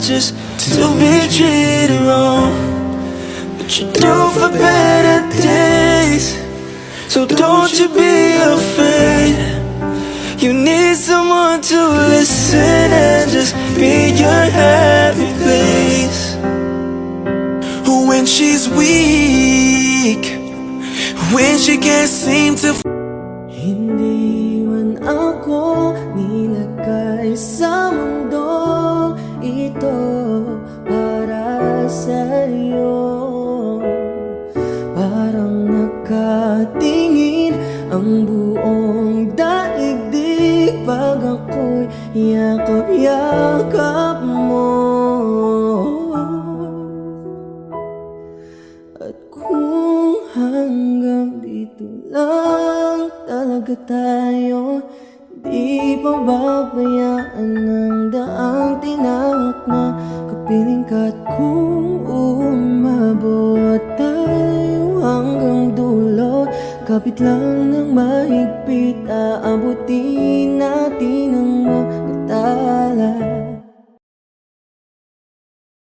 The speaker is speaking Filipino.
just to be treated wrong, but you do for better days. So don't you be afraid. You need someone to listen and just be your happy place. When she's weak, when she can't seem to. Hindi man ako nilagay sa mundo ito para sa'yo. Parang nakatingin ang buong daigdig pag ako'y yakap-yakap mo. At kung hanggang dito lang talaga tayo, di pa babayaan ng daang tinahak na kapiling ka. At kung umabot tayo hanggang dulo, kapit lang ng mahigpit aabutin